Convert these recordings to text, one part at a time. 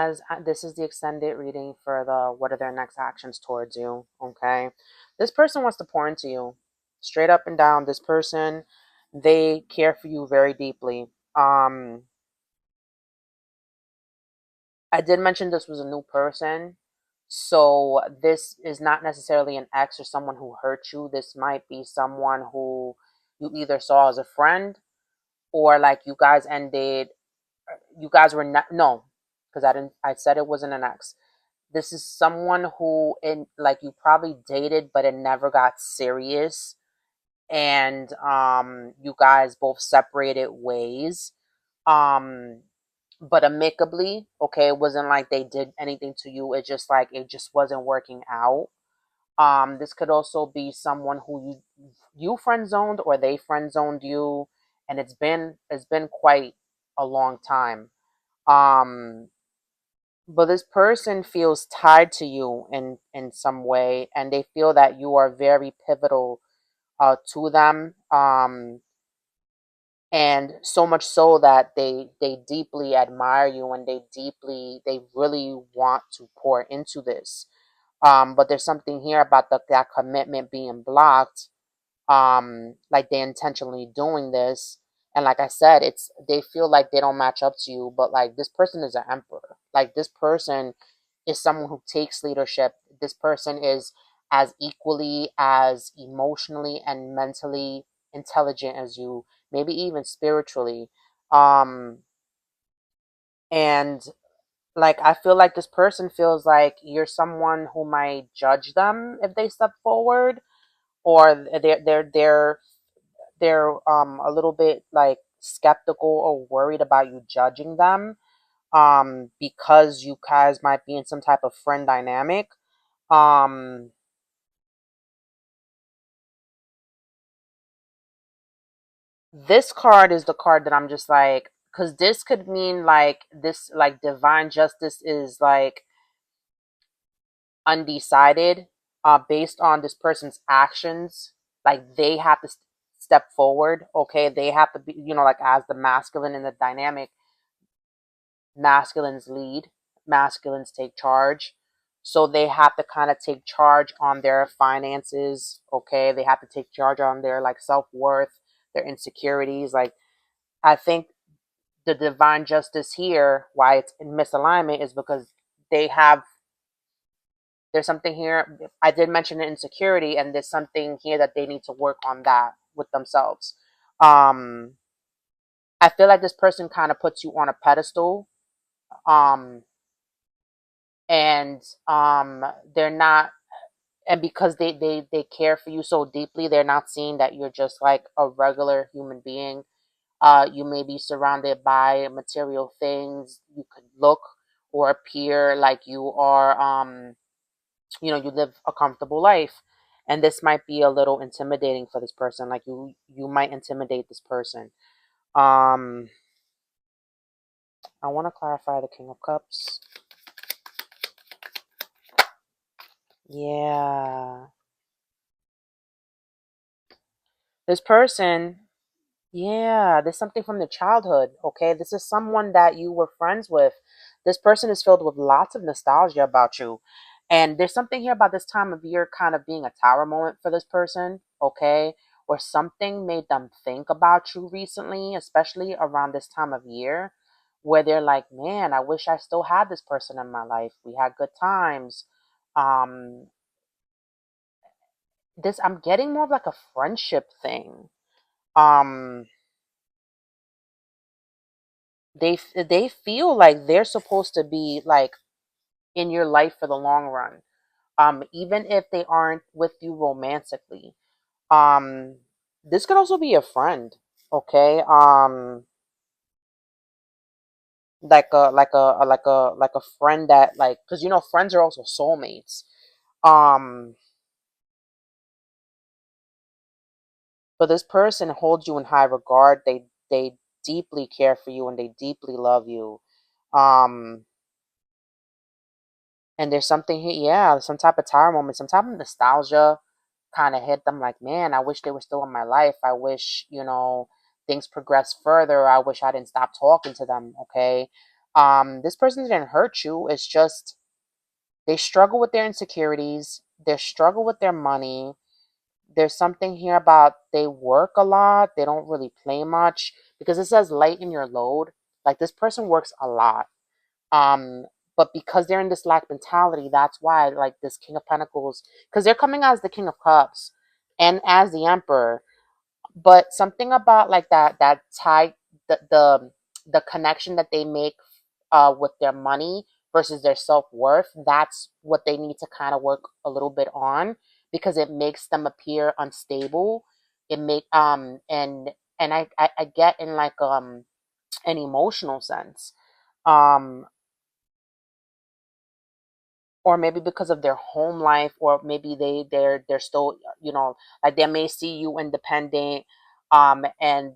as this is the extended reading for the what are their next actions towards you, okay? This person wants to pour into you. Straight up and down, this person, they care for you very deeply. Um I did mention this was a new person. So this is not necessarily an ex or someone who hurt you. This might be someone who you either saw as a friend or like you guys ended, you guys were not, no, because I said it wasn't an ex. This is someone who in like you probably dated but it never got serious, and you guys both separated ways. Um but amicably, okay? It wasn't like they did anything to you. It just like it just wasn't working out. This could also be someone who you friend zoned or they friend zoned you, and it's been quite a long time. Um, but this person feels tied to you in some way, and they feel that you are very pivotal to them. And so much so that they deeply admire you, and they really want to pour into this. But there's something here about that commitment being blocked, like they intentionally doing this. And like I said, it's they feel like they don't match up to you, but like this person is an emperor. Like this person is someone who takes leadership. This person is as equally as emotionally and mentally intelligent as you, maybe even spiritually. um and like I feel like this person feels like you're someone who might judge them if they step forward, or they're a little bit like skeptical or worried about you judging them, because you guys might be in some type of friend dynamic. um this card is the card that I'm just like, because this could mean like this, like divine justice is like undecided, based on this person's actions. Like they have to step forward, okay? They have to be, like as the masculine in the dynamic, masculines lead, masculines take charge. So they have to kind of take charge on their finances, okay? They have to take charge on their like self-worth, their insecurities. Like I think the divine justice here, why it's in misalignment, is because they have there's something here. I did mention the insecurity, and there's something here that they need to work on that with themselves. Um, I feel like this person kind of puts you on a pedestal, um, and they're not, and because they care for you so deeply, they're not seeing that you're just like a regular human being. You may be surrounded by material things. You could look or appear like you are, you live a comfortable life, and this might be a little intimidating for this person. Like you might intimidate this person. um I want to clarify the King of Cups. Yeah, this person, yeah, there's something from the childhood, okay? This is someone that you were friends with. This person is filled with lots of nostalgia about you. And there's something here about this time of year kind of being a tower moment for this person, okay? Or something made them think about you recently, especially around this time of year, where they're like, man, I wish I still had this person in my life. We had good times. Um, I'm getting more of like a friendship thing. Um, they feel like they're supposed to be like in your life for the long run, even if they aren't with you romantically. um this could also be a friend, okay? Like a friend that, like, because friends are also soulmates. um but this person holds you in high regard. They deeply care for you, and they deeply love you. um And there's something here, yeah, some type of tower moment, some type of nostalgia kind of hit them like, man, I wish they were still in my life. I wish, things progressed further. I wish I didn't stop talking to them, okay? This person didn't hurt you. It's just they struggle with their insecurities, they struggle with their money. There's something here about they work a lot, they don't really play much because it says lighten your load. Like this person works a lot. Um, but because they're in this lack mentality, that's why like this King of Pentacles, because they're coming as the King of Cups and as the Emperor. But something about like that tie, the connection that they make with their money versus their self-worth, that's what they need to kind of work a little bit on because it makes them appear unstable. It make and I get in like an emotional sense. Um or maybe because of their home life, or maybe they're still, like they may see you independent, and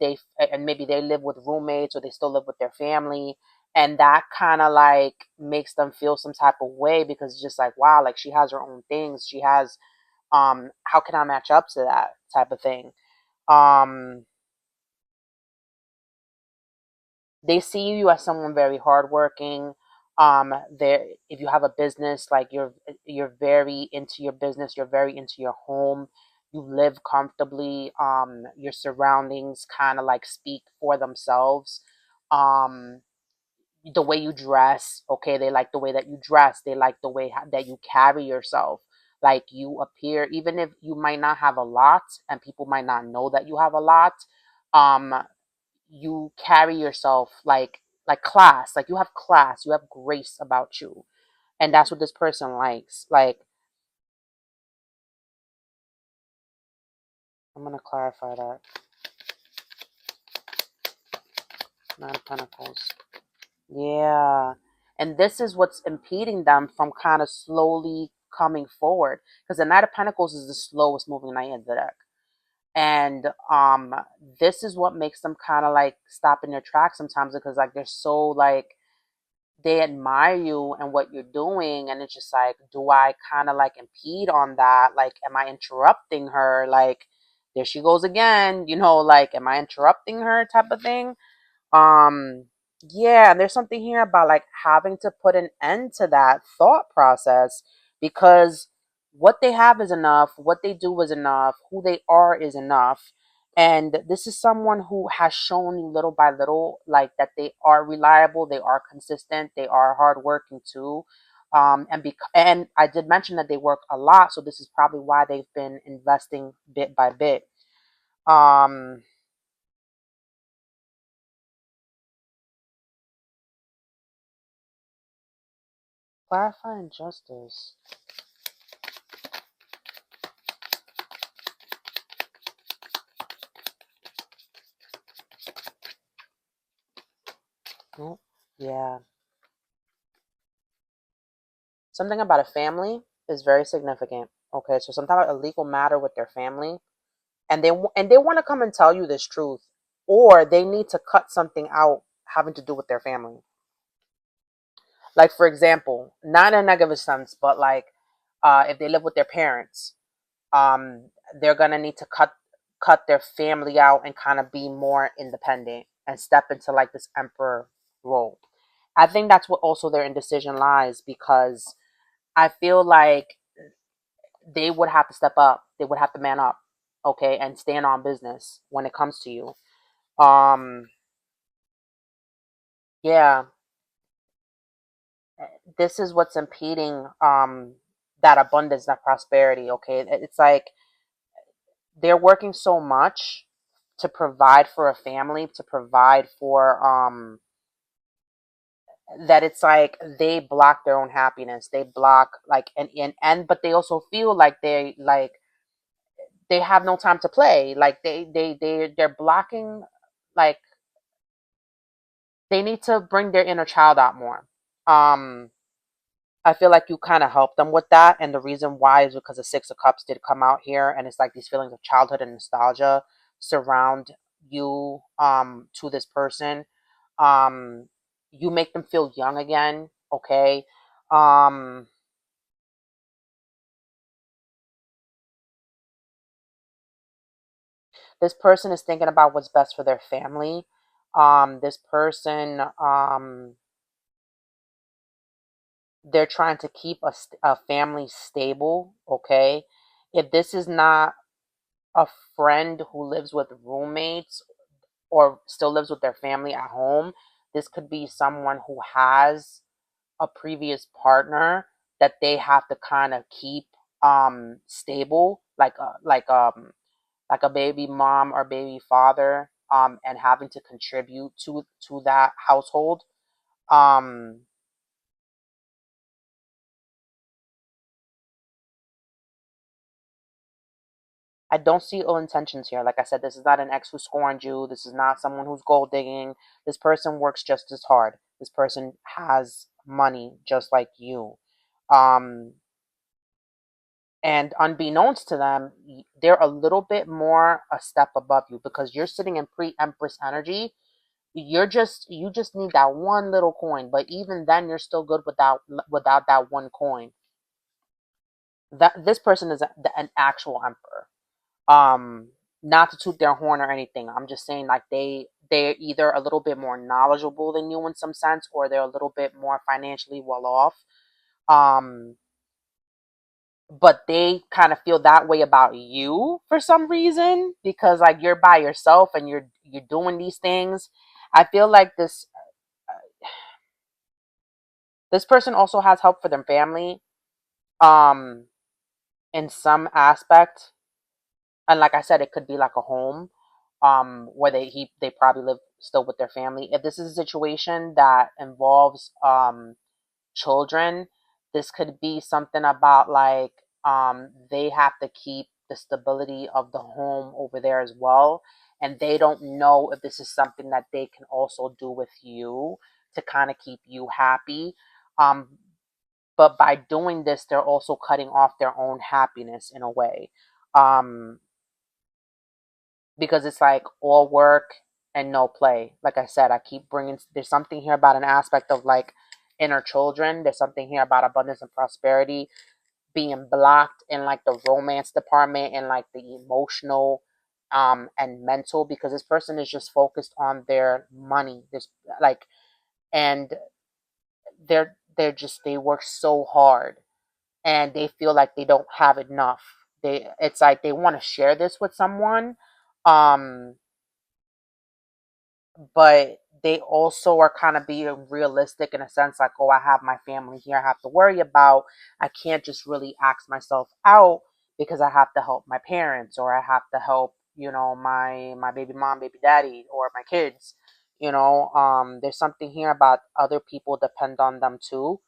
maybe they live with roommates or they still live with their family, and that kind of like makes them feel some type of way because it's just like, wow, like she has her own things, she has, how can I match up to that type of thing. um they see you as someone very hardworking. There, if you have a business, like you're very into your business, you're very into your home, you live comfortably. Your surroundings kind of like speak for themselves. Um, the way you dress, okay, they like the way that you dress. They like the way that you carry yourself. Like you appear, even if you might not have a lot, and people might not know that you have a lot. Um, you carry yourself like class, like you have class, you have grace about you, and that's what this person likes. Like, I'm gonna clarify that. Nine of Pentacles. Yeah, and this is what's impeding them from kind of slowly coming forward, because the Knight of Pentacles is the slowest moving knight in the deck. And this is what makes them kind of like stop in their tracks sometimes, because like they're so like they admire you and what you're doing, and it's just like, do I kind of like impede on that? Like, am I interrupting her? Like, there she goes again, like, am I interrupting her type of thing? um yeah, and there's something here about like having to put an end to that thought process, because what they have is enough, what they do is enough, who they are is enough. And this is someone who has shown you little by little like that they are reliable, they are consistent, they are hardworking too. And I did mention that they work a lot, so this is probably why they've been investing bit by bit. um Clarifying justice. Oh, yeah. Something about a family is very significant. Okay, so something about a legal matter with their family, and they want to come and tell you this truth, or they need to cut something out having to do with their family. Like for example, not in a negative sense, but like, if they live with their parents, um, they're gonna need to cut their family out and kind of be more independent and step into like this emperor role. I think that's what also their indecision lies, because I feel like they would have to step up. They would have to man up, okay, and stand on business when it comes to you. Um, yeah, this is what's impeding that abundance, that prosperity. Okay, it's like they're working so much to provide for a family, to provide for that it's like they block their own happiness. They block like and but they also feel like they have no time to play. Like they're blocking, like they need to bring their inner child out more. Um, I feel like you kind of help them with that, and the reason why is because the Six of Cups did come out here, and it's like these feelings of childhood and nostalgia surround you to this person. Um, you make them feel young again. Okay. Um, this person is thinking about what's best for their family. This person they're trying to keep a family stable, okay? If this is not a friend who lives with roommates or still lives with their family at home, this could be someone who has a previous partner that they have to kind of keep stable, like a baby mom or baby father, and having to contribute to that household. um I don't see ill intentions here. Like I said, this is not an ex who scorned you. This is not someone who's gold digging. This person works just as hard. This person has money just like you. Um, and unbeknownst to them, they're a little bit more a step above you because you're sitting in pre-empress energy. You just need that one little coin, but even then, you're still good without that one coin. That this person is an actual emperor. um Not to toot their horn or anything, I'm just saying, like, they're either a little bit more knowledgeable than you in some sense, or they're a little bit more financially well off. um but they kind of feel that way about you for some reason, because like you're by yourself and you're doing these things. I feel like this person also has help for their family, um in some aspect. And like I said, it could be like a home, where they probably live still with their family. If this is a situation that involves children, this could be something about like they have to keep the stability of the home over there as well, and they don't know if this is something that they can also do with you to kind of keep you happy. Um but by doing this, they're also cutting off their own happiness in a way. um because it's like all work and no play. Like I said, I keep bringing, there's something here about an aspect of like inner children. There's something here about abundance and prosperity being blocked in like the romance department and like the emotional and mental, because this person is just focused on their money. This like and they work so hard and they feel like they don't have enough. It's like they want to share this with someone. um but they also are kind of being realistic in a sense, like, oh, I have my family here I have to worry about. I can't just really ask myself out because I have to help my parents, or I have to help, my baby mom, baby daddy, or my kids. There's something here about other people depend on them too.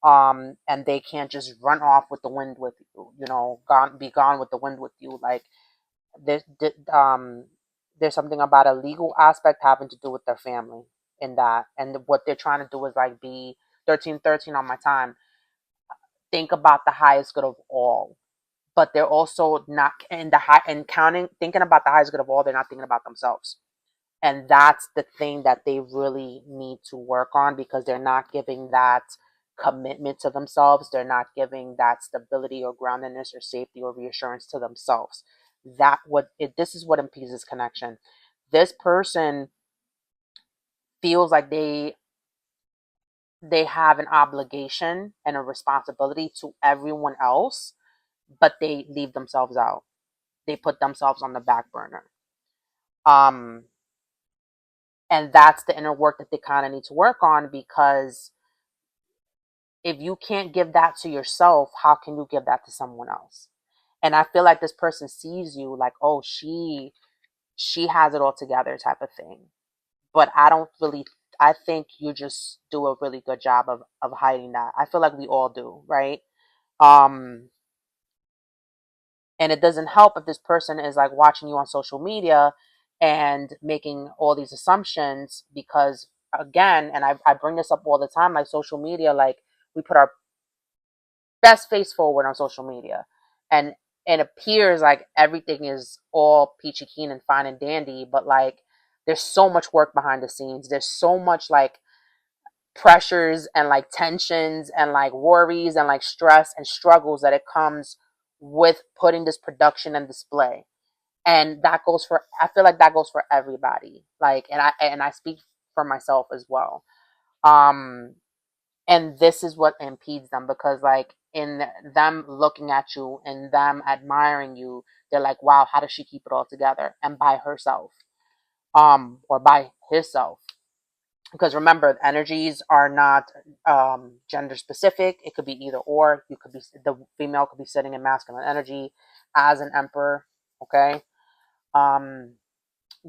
And they can't just run off with the wind with you, be gone with the wind with you. Like, there's there's something about a legal aspect having to do with their family in that, and what they're trying to do is like be 1313 on my time. Think about the highest good of all, but they're also not in the high and counting. Thinking about the highest good of all, they're not thinking about themselves, and that's the thing that they really need to work on, because they're not giving that commitment to themselves. They're not giving that stability or groundedness or safety or reassurance to themselves. This is what impedes this connection. This person feels like they have an obligation and a responsibility to everyone else, but they leave themselves out. They put themselves on the back burner. um and that's the inner work that they kind of need to work on, because if you can't give that to yourself, how can you give that to someone else? And I feel like this person sees you like, oh, she has it all together, type of thing. But I don't really, I think you just do a really good job of hiding that. I feel like we all do, right? um and it doesn't help if this person is like watching you on social media and making all these assumptions, because again, and I bring this up all the time, like social media, like we put our best face forward on social media, and it appears like everything is all peachy keen and fine and dandy, but like there's so much work behind the scenes. There's so much like pressures and like tensions and like worries and like stress and struggles that it comes with putting this production and display. And that goes for, I feel like that goes for everybody, like, and I speak for myself as well. um And this is what impedes them, because like in them looking at you and them admiring you, they're like, wow, how does she keep it all together and by herself, or by himself? Because remember, energies are not gender specific. It could be either or. You could be, the female could be sitting in masculine energy as an emperor. Okay. um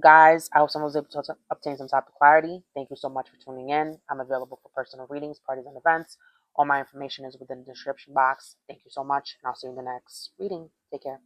Guys, I hope someone was able to obtain some type of clarity. Thank you so much for tuning in. I'm available for personal readings, parties, and events. All my information is within the description box. Thank you so much, and I'll see you in the next reading. Take care.